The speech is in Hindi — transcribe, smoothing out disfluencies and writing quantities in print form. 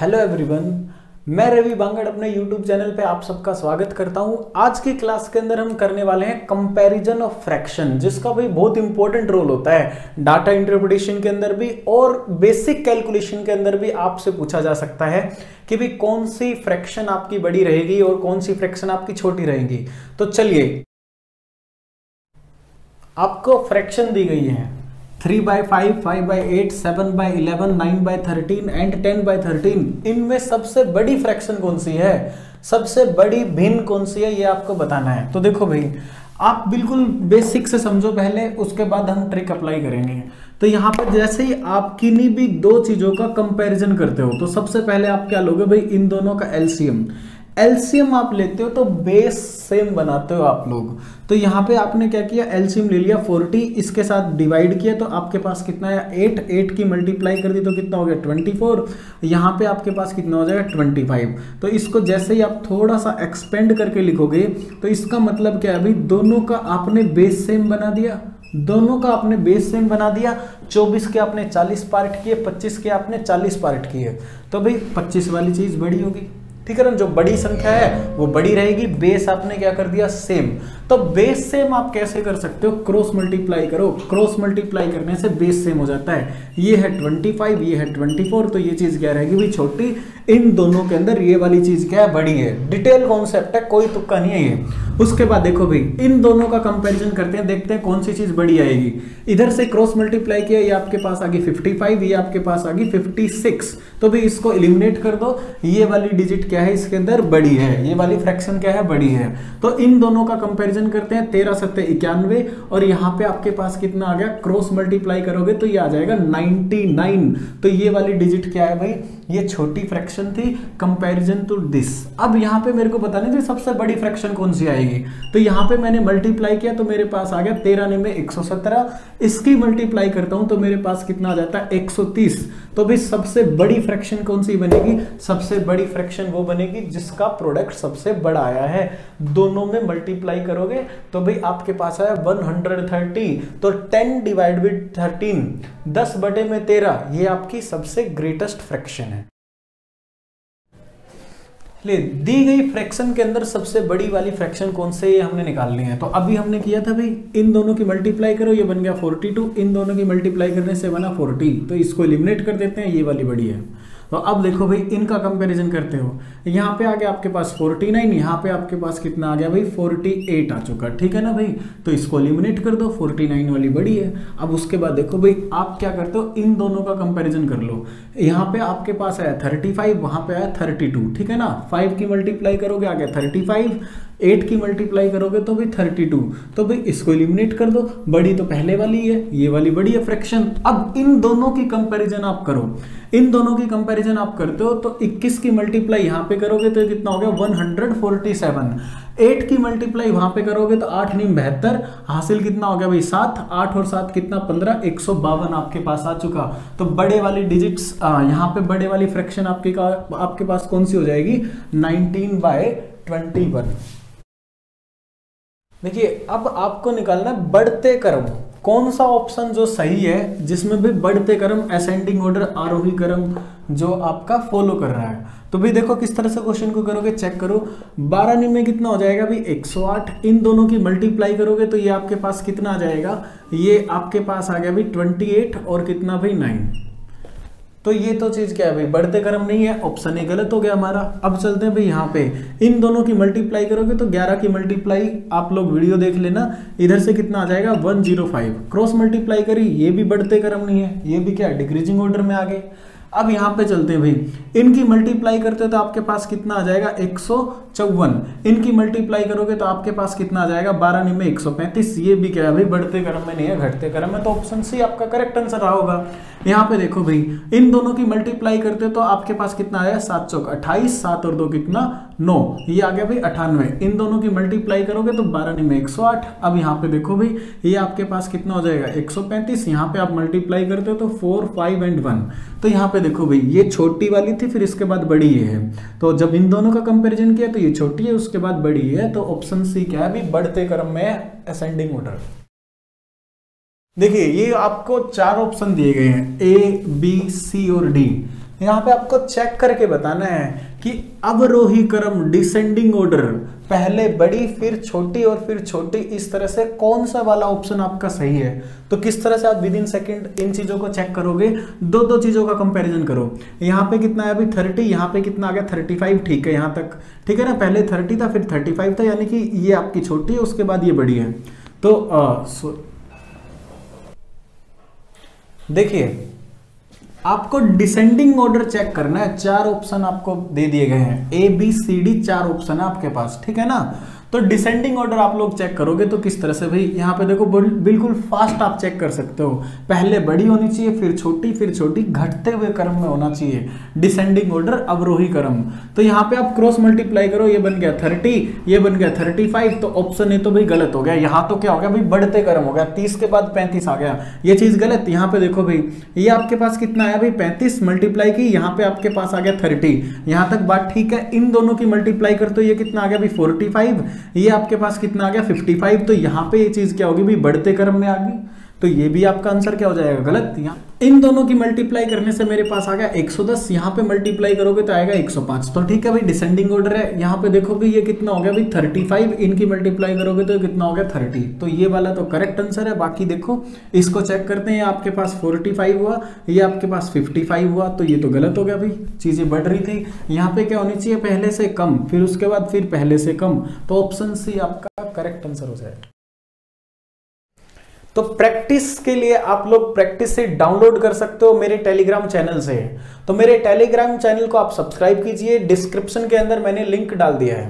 हेलो एवरीवन, मैं रवि बांगड़ अपने यूट्यूब चैनल पे आप सबका स्वागत करता हूं। आज की क्लास के अंदर हम करने वाले हैं कंपैरिजन ऑफ फ्रैक्शन, जिसका भाई बहुत इंपॉर्टेंट रोल होता है डाटा इंटरप्रिटेशन के अंदर भी और बेसिक कैलकुलेशन के अंदर भी। आपसे पूछा जा सकता है कि भाई कौन सी फ्रैक्शन आपकी बड़ी रहेगी और कौन सी फ्रैक्शन आपकी छोटी रहेगी। तो चलिए, आपको फ्रैक्शन दी गई है 3/5, 5/8, 7/11, 9/13 एंड 10/13। इनमें सबसे बड़ी फ्रैक्शन कौन सी है, सबसे बड़ी भिन्न कौन सी है, ये आपको बताना है। तो देखो भाई, आप बिल्कुल बेसिक से समझो पहले, उसके बाद हम ट्रिक अप्लाई करेंगे। तो यहाँ पर जैसे ही आप किन्हीं भी दो चीजों का कंपैरिजन करते हो तो सबसे पहले आप क्या लोगे भाई, इन दोनों का एलसीएम। एलसीएम आप लेते हो तो बेस सेम बनाते हो आप लोग। तो यहाँ पे आपने क्या किया, एलसीएम ले लिया 40, इसके साथ डिवाइड किया तो आपके पास कितना है 8 की मल्टीप्लाई कर दी तो कितना हो गया 24। यहाँ पे आपके पास कितना हो जाएगा 25। तो इसको जैसे ही आप थोड़ा सा एक्सपेंड करके लिखोगे तो इसका मतलब क्या है भाई, दोनों का आपने बेस सेम बना दिया, दोनों का आपने बेस सेम बना दिया। 24 के आपने 40 पार्ट किए, 25 के आपने 40 पार्ट किए, तो भाई 25 वाली चीज बड़ी होगी। ठीक है ना, जो बड़ी संख्या है वो बड़ी रहेगी, बेस आपने क्या कर दिया सेम। तो बेस सेम आप कैसे कर सकते हो, क्रॉस मल्टीप्लाई करो, क्रॉस मल्टीप्लाई करने से बेस सेम हो जाता है। ये है 25, ये है 24, तो ये चीज क्या रहेगी भाई छोटी। इन दोनों के अंदर ये वाली चीज क्या है, बड़ी है। डिटेल कॉन्सेप्ट है, कोई तुक्का नहीं है ये। उसके बाद देखो भाई, इन दोनों का कंपैरिजन करते हैं, देखते हैं कौन सी चीज बड़ी आएगी। इधर से क्रॉस मल्टीप्लाई किया, ये आपके पास आ गई 55, ये आपके पास आ गई 56। तो भाई इसको एलिमिनेट कर दो, ये वाली डिजिट क्या है इसके अंदर बड़ी है, ये वाली फ्रैक्शन क्या है बड़ी है। तो इन दोनों का कंपैरिजन करते हैं, 13 7 91 और यहाँ पे आपके पास कितना आ गया, क्रॉस मल्टीप्लाई करोगे तो ये आ जाएगा 99। तो ये वाली डिजिट क्या है भाई, ये छोटी फ्रैक्शन थी कंपैरिजन टू दिस। अब यहाँ पे मेरे को बताने थे सबसे बड़ी फ्रैक्शन कौन सी आएगी। तो यहाँ पे मैंने मल्टीप्लाई किया तो मेरे पास आ गया 13 में 117। इसकी मल्टीप्लाई करता हूं तो मेरे पास कितना आ जाता है 130। तो भाई सबसे बड़ी फ्रैक्शन कौन सी बनेगी, सबसे बड़ी फ्रैक्शन वो बनेगी जिसका प्रोडक्ट सबसे बड़ा आया है। दोनों में मल्टीप्लाई करोगे तो भाई आपके पास आया 130। तो 10 डिवाइड विद 13, 10/13, ये आपकी सबसे ग्रेटेस्ट फ्रैक्शन है। दी गई फ्रैक्शन के अंदर सबसे बड़ी वाली फ्रैक्शन कौन से, ये हमने निकालनी है। तो अभी हमने किया था भाई, इन दोनों की मल्टीप्लाई करो, ये बन गया 42, इन दोनों की मल्टीप्लाई करने से बना 40। तो इसको एलिमिनेट कर देते हैं, ये वाली बड़ी है। तो अब देखो भाई, इनका कंपैरिजन करते हो, यहाँ पे आ गया आपके पास 49, यहाँ पे आपके पास कितना आ गया भाई 48 आ चुका, ठीक है ना भाई। तो इसको एलिमिनेट कर दो, 49 वाली बड़ी है। अब उसके बाद देखो भाई, आप क्या करते हो, इन दोनों का कंपैरिजन कर लो। यहाँ पे आपके पास आया 35, वहां पे आया 32, ठीक है ना। 5 की मल्टीप्लाई करोगे आ गया 35, 8 की मल्टीप्लाई करोगे तो भाई 32। तो भाई इसको एलिमिनेट कर दो, बड़ी तो पहले वाली है, ये वाली बड़ी है फ्रैक्शन। अब इन दोनों की कंपैरिजन आप करो, इन दोनों की कंपैरिजन आप करते हो तो 21 की मल्टीप्लाई यहां पे करोगे तो कितना हो गया 147। 8 की मल्टीप्लाई वहां पे करोगे तो 8 नहीं 72, हासिल कितना हो गया भाई 7, 8 और 7 कितना 15, 152 आपके पास आ चुका। तो बड़े वाली डिजिट्स यहाँ पे बड़े वाली फ्रैक्शन आपके पास कौन सी हो जाएगी 19/21। देखिए, अब आपको निकालना है बढ़ते क्रम, कौन सा ऑप्शन जो सही है जिसमें भी बढ़ते क्रम, असेंडिंग ऑर्डर, आरोही क्रम जो आपका फॉलो कर रहा है। तो भाई देखो किस तरह से क्वेश्चन को करोगे, चेक करो। 12 में कितना हो जाएगा भाई 108, इन दोनों की मल्टीप्लाई करोगे तो ये आपके पास कितना आ जाएगा, ये आपके पास आ गया भाई 28 और कितना भाई 9। तो ये तो चीज क्या है भाई, बढ़ते क्रम नहीं है, ऑप्शन ए गलत हो गया हमारा। अब चलते हैं भाई, यहाँ पे इन दोनों की मल्टीप्लाई करोगे तो 11 की मल्टीप्लाई आप लोग वीडियो देख लेना, इधर से कितना आ जाएगा 105। क्रॉस मल्टीप्लाई करी, ये भी बढ़ते क्रम नहीं है, ये भी क्या डिक्रीजिंग ऑर्डर में आ गए। अब यहाँ पे चलते हैं भाई, इनकी मल्टीप्लाई करते हो तो आपके पास कितना आ जाएगा 154। इनकी मल्टीप्लाई करोगे तो आपके पास कितना आ जाएगा 12 में 135। ये भी क्या है भाई बढ़ते क्रम में नहीं है, घटते क्रम में। तो ऑप्शन सी आपका करेक्ट आंसर रहा होगा। यहाँ पे देखो भाई, इन दोनों की मल्टीप्लाई करते हो तो आपके पास कितना आया 7 चौक 28, 7 और 2 कितना 9, ये आ गया भाई 98। इन दोनों की मल्टीप्लाई करोगे तो 12 में 108। अब यहाँ पे देखो भाई, ये आपके पास कितना हो जाएगा 135, यहाँ पे आप मल्टीप्लाई करते हो तो 4, 5 एंड 1। तो यहाँ पे देखो भाई, ये छोटी वाली थी, फिर इसके बाद बड़ी ये है। तो जब इन दोनों का कंपैरिजन किया तो ये छोटी है, उसके बाद बड़ी है। तो ऑप्शन सी क्या है भाई बढ़ते क्रम में असेंडिंग ऑर्डर। देखिए, ये आपको 4 ऑप्शन दिए गए हैं, ए बी सी और डी। यहाँ पे आपको चेक करके बताना है कि अवरोही क्रम डिसेंडिंग ऑर्डर, पहले बड़ी फिर छोटी और फिर छोटी, इस तरह से कौन सा वाला ऑप्शन आपका सही है। तो किस तरह से आप विद इन सेकेंड इन चीजों को चेक करोगे, दो चीजों का कंपैरिजन करो। यहाँ पे कितना है अभी 30, यहाँ पे कितना आ गया 35, ठीक है यहाँ तक, ठीक है ना, पहले 30 था फिर 35 था, यानी कि ये आपकी छोटी है उसके बाद ये बड़ी है। तो देखिए आपको डिसेंडिंग ऑर्डर चेक करना है, 4 ऑप्शन आपको दे दिए गए हैं, A B C D 4 option है आपके पास, ठीक है ना। तो डिसेंडिंग ऑर्डर आप लोग चेक करोगे तो किस तरह से भाई, यहाँ पे देखो बिल्कुल फास्ट आप चेक कर सकते हो, पहले बड़ी होनी चाहिए फिर छोटी, घटते हुए क्रम में होना चाहिए डिसेंडिंग ऑर्डर अवरोही क्रम। तो यहाँ पे आप क्रॉस मल्टीप्लाई करो, ये बन गया 30, ये बन गया 35, तो ऑप्शन ए तो भाई गलत हो गया। यहाँ तो क्या हो गया भाई, बढ़ते क्रम हो गया, 30 के बाद 35 आ गया, ये चीज गलत। यहाँ पे देखो भाई, ये आपके पास कितना आया भाई 35 मल्टीप्लाई की, यहाँ पे आपके पास आ गया 30, यहाँ तक बात ठीक है। इन दोनों की मल्टीप्लाई कर तो ये कितना आ गया भाई 45, ये आपके पास कितना आ गया 55, तो यहाँ पे ये चीज क्या होगी भाई, बढ़ते क्रम में आ गई, तो ये भी आपका आंसर क्या हो जाएगा, गलत। यहाँ इन दोनों की मल्टीप्लाई करने से मेरे पास आ गया 110, यहाँ पे मल्टीप्लाई करोगे तो आएगा 105, तो ठीक है भाई डिसेंडिंग ऑर्डर है। यहाँ पे देखो भाई ये कितना हो गया भाई 35, इनकी मल्टीप्लाई करोगे तो कितना हो गया 30, तो ये वाला तो करेक्ट आंसर है। बाकी देखो इसको चेक करते हैं, आपके पास 45 हुआ, ये आपके पास 55 हुआ, तो ये तो गलत हो गया भाई, चीजें बढ़ रही थी। यहाँ पे क्या होनी चाहिए, पहले से कम, फिर उसके बाद फिर पहले से कम, तो ऑप्शन सी आपका करेक्ट आंसर हो जाएगा। तो प्रैक्टिस के लिए आप लोग प्रैक्टिस से डाउनलोड कर सकते हो मेरे टेलीग्राम चैनल से। तो मेरे टेलीग्राम चैनल को आप सब्सक्राइब कीजिए, डिस्क्रिप्शन के अंदर मैंने लिंक डाल दिया है।